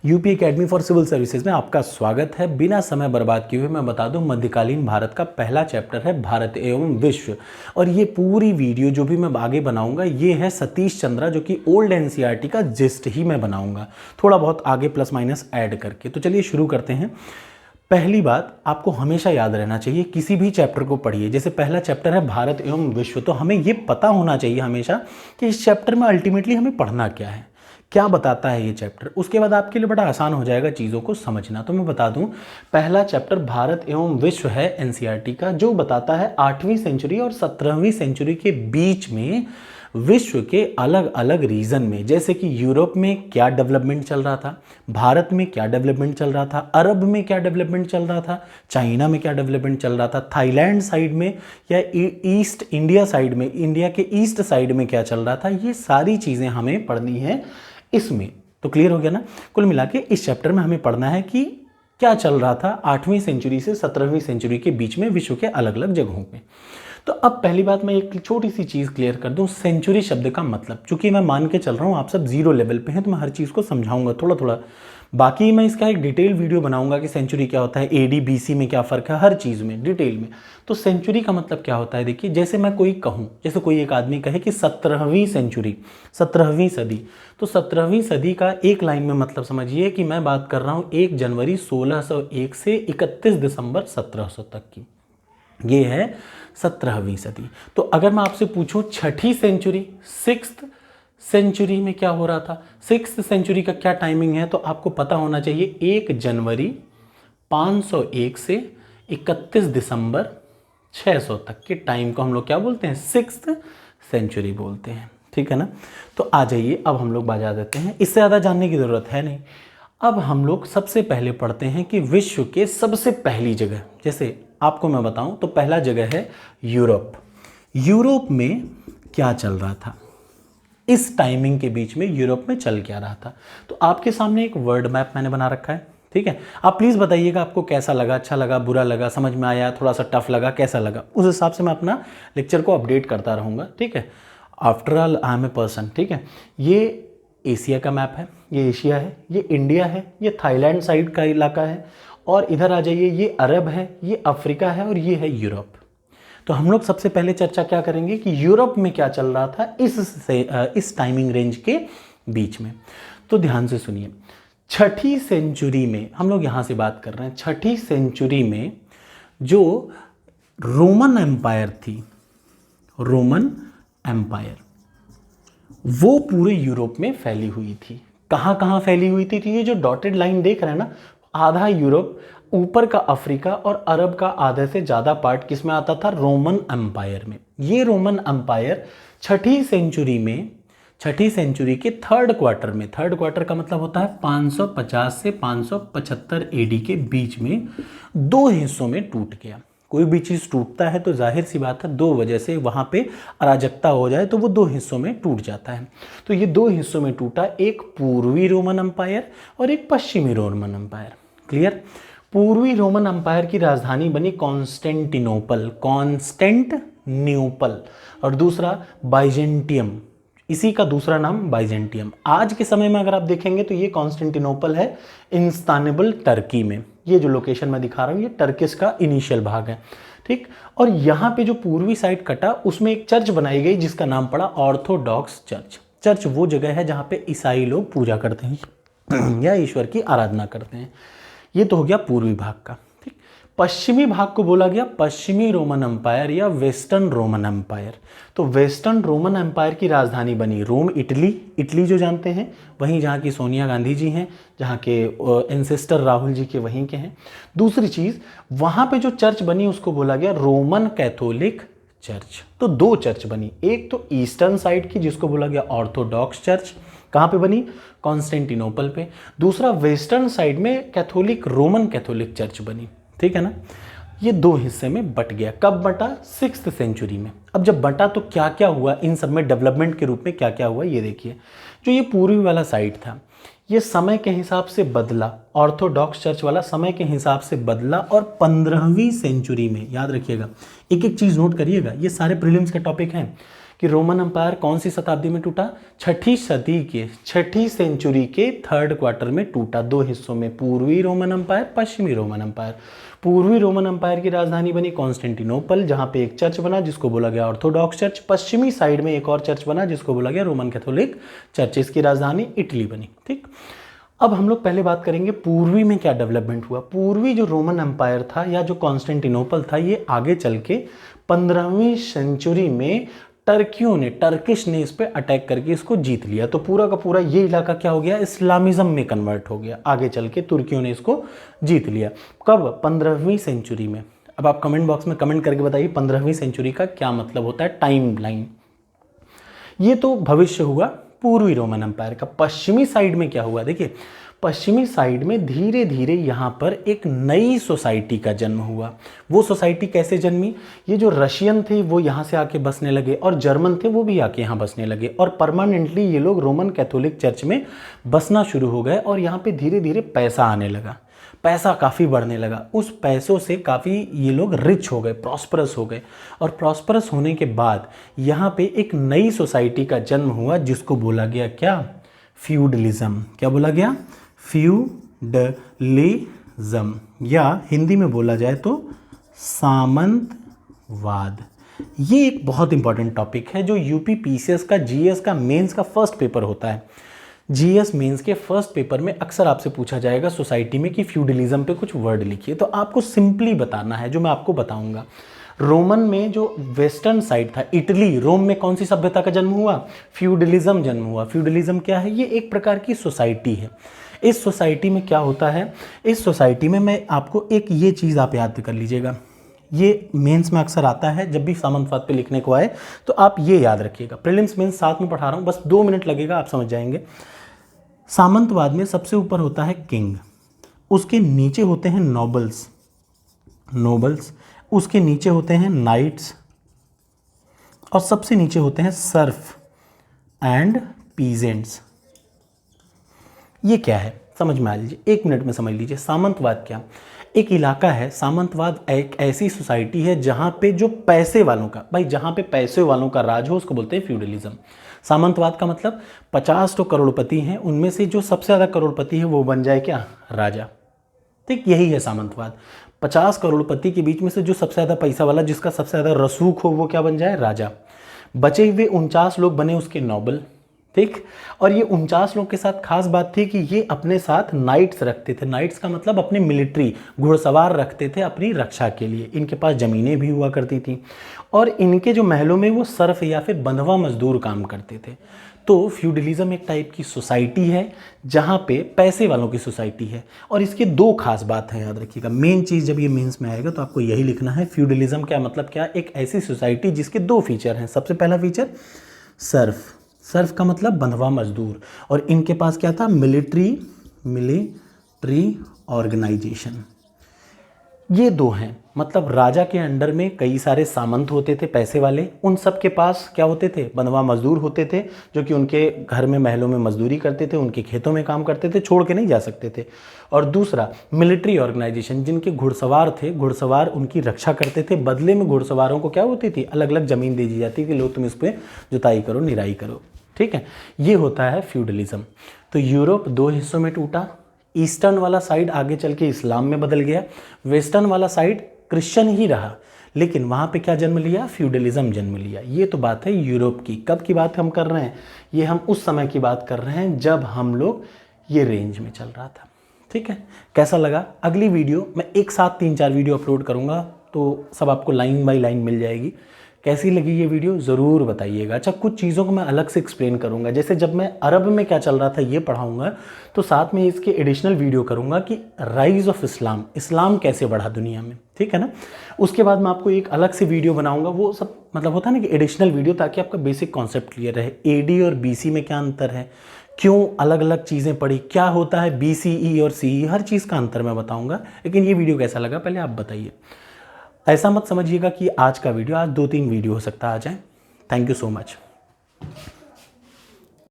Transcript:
UP academy for civil services में आपका स्वागत है। बिना समय बर्बाद किए हुए मैं बता दूं, मध्यकालीन भारत का पहला चैप्टर है भारत एवं विश्व। और ये पूरी वीडियो जो भी मैं आगे बनाऊंगा ये है सतीश चंद्रा, जो कि ओल्ड एनसीईआरटी का जिस्ट ही मैं बनाऊंगा, थोड़ा बहुत आगे प्लस माइनस ऐड करके। तो चलिए शुरू करते हैं। पहली बात आपको हमेशा याद रहना चाहिए, किसी भी चैप्टर को पढ़िए, जैसे पहला चैप्टर है भारत एवं विश्व, तो हमें ये पता होना चाहिए हमेशा कि इस चैप्टर में अल्टीमेटली हमें पढ़ना क्या है, क्या बताता है ये चैप्टर। उसके बाद आपके लिए बड़ा आसान हो जाएगा चीज़ों को समझना। तो मैं बता दूं, पहला चैप्टर भारत एवं विश्व है एनसीईआरटी का, जो बताता है 8वीं सेंचुरी और 17वीं सेंचुरी के बीच में विश्व के अलग अलग रीजन में, जैसे कि यूरोप में क्या डेवलपमेंट चल रहा था, भारत में क्या डेवलपमेंट चल रहा था, अरब में क्या डेवलपमेंट चल रहा था, चाइना में क्या डेवलपमेंट चल रहा था, थाईलैंड साइड में या ईस्ट इंडिया साइड में, इंडिया के ईस्ट साइड में क्या चल रहा था। ये सारी चीज़ें हमें पढ़नी है इसमें। तो क्लियर हो गया ना। कुल मिला के इस चैप्टर में हमें पढ़ना है कि क्या चल रहा था 8वीं सेंचुरी से 17वीं सेंचुरी के बीच में विश्व के अलग अलग जगहों पे। तो अब पहली बात मैं एक छोटी सी चीज़ क्लियर कर दूं, सेंचुरी शब्द का मतलब। चूंकि मैं मान के चल रहा हूं आप सब जीरो लेवल पे हैं, तो मैं हर चीज़ को समझाऊंगा थोड़ा थोड़ा। बाकी मैं इसका एक डिटेल वीडियो बनाऊंगा कि सेंचुरी क्या होता है, एडी बीसी में क्या फ़र्क है, हर चीज़ में डिटेल में। तो सेंचुरी का मतलब क्या होता है, देखिए जैसे मैं कोई कहूँ, जैसे कोई एक आदमी कहे कि 17वीं सेंचुरी, 17वीं सदी, तो 17वीं सदी का एक लाइन में मतलब समझिए कि मैं बात कर रहा हूँ 1 जनवरी 1601 से 31 दिसंबर 1700 तक की, ये है 17वीं सदी। तो अगर मैं आपसे पूछूं छठी सेंचुरी, 6th सेंचुरी में क्या हो रहा था, 6th सेंचुरी का क्या टाइमिंग है, तो आपको पता होना चाहिए 1 जनवरी 501 से 31 दिसंबर 600 तक के टाइम को हम लोग क्या बोलते हैं, 6th सेंचुरी बोलते हैं। ठीक है ना। तो आ जाइए अब हम लोग बजा देते हैं, इससे ज़्यादा जानने की ज़रूरत है नहीं। अब हम लोग सबसे पहले पढ़ते हैं कि विश्व के सबसे पहली जगह, जैसे आपको मैं बताऊं तो पहला जगह है यूरोप। यूरोप में क्या चल रहा था, इस टाइमिंग के बीच में यूरोप में चल क्या रहा था। तो आपके सामने एक वर्ड मैप मैंने बना रखा है, ठीक है। आप प्लीज़ बताइएगा आपको कैसा लगा, अच्छा लगा, बुरा लगा, समझ में आया, थोड़ा सा टफ लगा, कैसा लगा। उस हिसाब से मैं अपना लेक्चर को अपडेट करता रहूँगा, ठीक है। After all I am a person, ठीक है। ये एशिया का मैप है, ये एशिया है, ये इंडिया है, ये थाईलैंड साइड का इलाका है, और इधर आ जाइए ये अरब है, ये अफ्रीका है, और ये है यूरोप। तो हम लोग सबसे पहले चर्चा क्या करेंगे कि यूरोप में क्या चल रहा था इस टाइमिंग रेंज के बीच में। तो ध्यान से सुनिए, छठी सेंचुरी में हम लोग यहाँ से बात कर रहे हैं। छठी सेंचुरी में जो रोमन एम्पायर थी, रोमन एम्पायर, वो पूरे यूरोप में फैली हुई थी। कहाँ कहाँ फैली हुई थी, तो ये जो डॉटेड लाइन देख रहे हैं ना, आधा यूरोप, ऊपर का अफ्रीका और अरब का आधे से ज़्यादा पार्ट किस में आता था, रोमन एम्पायर में। ये रोमन एम्पायर छठी सेंचुरी में, छठी सेंचुरी के थर्ड क्वार्टर में, थर्ड क्वार्टर का मतलब होता है 550 से 575 एडी के बीच में, दो हिस्सों में टूट गया। कोई भी चीज़ टूटता है तो जाहिर सी बात है दो वजह से, वहाँ पे अराजकता हो जाए तो वो दो हिस्सों में टूट जाता है। तो ये दो हिस्सों में टूटा, एक पूर्वी रोमन एम्पायर और एक पश्चिमी रोमन एम्पायर। क्लियर। पूर्वी रोमन एम्पायर की राजधानी बनी कॉन्स्टेंटिनोपल, कॉन्स्टेंटिनोपल, और दूसरा बाइजेंटियम, इसी का दूसरा नाम बाइजेंटियम। आज के समय में अगर आप देखेंगे तो ये कॉन्स्टेंटिनोपल है इस्तांबुल टर्की में। ये जो लोकेशन मैं दिखा रहा हूँ ये टर्किश का इनिशियल भाग है, ठीक। और यहाँ पे जो पूर्वी साइड कटा उसमें एक चर्च बनाई गई जिसका नाम पड़ा ऑर्थोडॉक्स चर्च। चर्च वो जगह है जहाँ पे ईसाई लोग पूजा करते हैं या ईश्वर की आराधना करते हैं। ये तो हो गया पूर्वी भाग का, ठीक। पश्चिमी भाग को बोला गया पश्चिमी रोमन एम्पायर या वेस्टर्न रोमन एम्पायर। तो वेस्टर्न रोमन एम्पायर की राजधानी बनी रोम, इटली, इटली जो जानते हैं, वहीं जहाँ की सोनिया गांधी जी हैं, जहाँ के एंसेस्टर राहुल जी के वहीं के हैं। दूसरी चीज़, वहाँ पे जो चर्च बनी उसको बोला गया रोमन कैथोलिक चर्च। तो दो चर्च बनी, एक तो ईस्टर्न साइड की जिसको बोला गया ऑर्थोडॉक्स चर्च, कहाँ पे बनी, कॉन्स्टेंटिनोपल पे। दूसरा वेस्टर्न साइड में कैथोलिक, रोमन कैथोलिक चर्च बनी, ठीक है ना। ये दो हिस्से में बट गया। कब बटा, 6th सेंचुरी में। अब जब बटा तो क्या क्या हुआ, इन सब में डेवलपमेंट के रूप में क्या क्या हुआ ये देखिए। जो ये पूर्वी वाला साइड था ये समय के हिसाब से बदला, ऑर्थोडॉक्स चर्च वाला समय के हिसाब से बदला, और 15वीं सेंचुरी में, याद रखिएगा, एक एक चीज़ नोट करिएगा, ये सारे प्रीलिम्स के टॉपिक हैं, कि रोमन एम्पायर कौन सी शताब्दी में टूटा? छठी सदी के, छठी सेंचुरी के थर्ड क्वार्टर में टूटा, दो हिस्सों में, पूर्वी रोमन एम्पायर, पश्चिमी रोमन एम्पायर। पूर्वी रोमन एम्पायर की राजधानी बनी कॉन्स्टेंटिनोपल, जहां पे एक चर्च बना जिसको बोला गया ऑर्थोडॉक्स चर्च। पश्चिमी साइड में एक और चर्च बना जिसको बोला गया रोमन कैथोलिक चर्च। इसकी राजधानी इटली बनी। ठीक, अब हम लोग पहले बात करेंगे पूर्वी में क्या डेवलपमेंट हुआ। पूर्वी जो रोमन एम्पायर था या जो कॉन्स्टेंटिनोपल था, ये आगे चल के 15वीं सेंचुरी में टर्कियों ने, टर्किश ने इस पे अटैक करके इसको जीत लिया। तो पूरा का पूरा ये इलाका क्या हो गया? इस्लामिज्म में कन्वर्ट हो गया। आगे चल के तुर्कियों ने इसको जीत लिया। कब? 15वीं सेंचुरी में। अब आप कमेंट बॉक्स में कमेंट करके बताइए 15वीं सेंचुरी का क्या मतलब होता है, टाइम लाइन। ये तो भविष्य हुआ पूर्वी रोमन एम्पायर का। पश्चिमी साइड में क्या हुआ? देखिए, पश्चिमी साइड में धीरे धीरे यहाँ पर एक नई सोसाइटी का जन्म हुआ। वो सोसाइटी कैसे जन्मी? ये जो रशियन थे वो यहाँ से आके बसने लगे और जर्मन थे वो भी आके यहाँ बसने लगे और परमानेंटली ये लोग रोमन कैथोलिक चर्च में बसना शुरू हो गए और यहाँ पे धीरे धीरे पैसा आने लगा, पैसा काफ़ी बढ़ने लगा। उस पैसों से काफ़ी ये लोग रिच हो गए, प्रॉस्परस हो गए और प्रॉस्परस होने के बाद यहाँ पे एक नई सोसाइटी का जन्म हुआ जिसको बोला गया क्या? फ्यूडलिज्म। क्या बोला गया? फ्यूडलिज्म, या हिंदी में बोला जाए तो सामंतवाद। ये एक बहुत इंपॉर्टेंट टॉपिक है जो यूपी पीसीएस का, जीएस का, मेंस का फर्स्ट पेपर होता है। जीएस मेंस के फर्स्ट पेपर में अक्सर आपसे पूछा जाएगा सोसाइटी में कि फ्यूडलिज्म पे कुछ वर्ड लिखिए। तो आपको सिंपली बताना है जो मैं आपको बताऊंगा। रोमन में जो वेस्टर्न साइड था, इटली, रोम में कौन सी सभ्यता का जन्म हुआ? फ्यूडलिज्म जन्म हुआ। फ्यूडलिज्म क्या है? ये एक प्रकार की सोसाइटी है। इस सोसाइटी में क्या होता है? इस सोसाइटी में मैं आपको एक ये चीज़ आप याद कर लीजिएगा, ये मेंस में अक्सर आता है जब भी सामंतवाद पे लिखने को आए तो आप ये याद रखिएगा। प्रीलिम्स मेंस साथ में पढ़ा रहा हूँ, बस 2 मिनट लगेगा, आप समझ जाएंगे। सामंतवाद में सबसे ऊपर होता है किंग, उसके नीचे होते हैं नोबल्स, उसके नीचे होते हैं नाइट्स और सबसे नीचे होते हैं सर्फ एंड पीजेंट्स। ये क्या है समझ में आ लीजिए, 1 मिनट में समझ लीजिए। सामंतवाद क्या? एक इलाका है। सामंतवाद एक ऐसी सोसाइटी है जहां पे जो पैसे वालों का, भाई जहां पे पैसे वालों का राज हो उसको बोलते हैं फ्यूडलिज्म। सामंतवाद का मतलब 50 तो करोड़पति हैं, उनमें से जो सबसे ज़्यादा करोड़पति है वो बन जाए क्या? राजा। ठीक, यही है सामंतवाद। 50 करोड़पति के बीच में से जो सबसे ज़्यादा पैसा वाला, जिसका सबसे ज़्यादा रसूख हो, वो क्या बन जाए? राजा। बचे हुए 49 लोग बने उसके नोबल। ठीक, और ये 49 लोग के साथ खास बात थी कि ये अपने साथ नाइट्स रखते थे। नाइट्स का मतलब अपने मिलिट्री, घुड़सवार रखते थे अपनी रक्षा के लिए। इनके पास ज़मीनें भी हुआ करती थी और इनके जो महलों में वो सर्फ या फिर बंधवा मजदूर काम करते थे। तो फ्यूडलिज्म एक टाइप की सोसाइटी है जहाँ पे पैसे वालों की सोसाइटी है। और इसके 2 खास बात हैं, याद रखिएगा। मेन चीज़ जब ये मेंस में आएगा तो आपको यही लिखना है। फ्यूडलिज्म क्या मतलब क्या? एक ऐसी सोसाइटी जिसके 2 फीचर हैं। सबसे पहला फीचर सर्फ, सर्फ का मतलब बंधवा मजदूर, और इनके पास क्या था? Military organization. ये 2 हैं, मतलब राजा के अंडर में कई सारे सामंत होते थे पैसे वाले, उन सब के पास क्या होते थे? बंधवा मजदूर होते थे जो कि उनके घर में, महलों में मजदूरी करते थे, उनके खेतों में काम करते थे, छोड़ के नहीं जा सकते थे। और दूसरा मिलिट्री ऑर्गेनाइजेशन, जिनके घुड़सवार थे, घुड़सवार उनकी रक्षा करते थे। बदले में घुड़सवारों को क्या होती थी? अलग अलग ज़मीन दे दी जाती कि लो तुम इस पर जुताई करो, निराई करो। ठीक है, ये होता है फ्यूडलिज्म। तो यूरोप 2 हिस्सों में टूटा। ईस्टर्न वाला साइड आगे चल के इस्लाम में बदल गया, वेस्टर्न वाला साइड क्रिश्चियन ही रहा, लेकिन वहाँ पे क्या जन्म लिया? फ्यूडलिज्म जन्म लिया। ये तो बात है यूरोप की। कब की बात हम कर रहे हैं? ये हम उस समय की बात कर रहे हैं जब हम लोग ये रेंज में चल रहा था। ठीक है, कैसा लगा? अगली वीडियो मैं एक साथ 3-4 वीडियो अपलोड करूँगा तो सब आपको लाइन बाय लाइन मिल जाएगी। कैसी लगी ये वीडियो ज़रूर बताइएगा। अच्छा, कुछ चीज़ों को मैं अलग से एक्सप्लेन करूँगा, जैसे जब मैं अरब में क्या चल रहा था ये पढ़ाऊँगा तो साथ में इसके एडिशनल वीडियो करूँगा कि राइज ऑफ इस्लाम, इस्लाम कैसे बढ़ा दुनिया में। ठीक है ना? उसके बाद मैं आपको एक अलग से वीडियो बनाऊँगा, वो सब मतलब होता है ना कि एडिशनल वीडियो, ताकि आपका बेसिक कॉन्सेप्ट क्लियर रहे। AD और BC में क्या अंतर है, क्यों अलग अलग चीज़ें पढ़ी, क्या होता है BCE और CE, हर चीज़ का अंतर मैं बताऊँगा। लेकिन ये वीडियो कैसा लगा पहले आप बताइए। ऐसा मत समझिएगा कि आज का वीडियो, आज 2-3 वीडियो हो सकता है आ जाए। Thank you so much.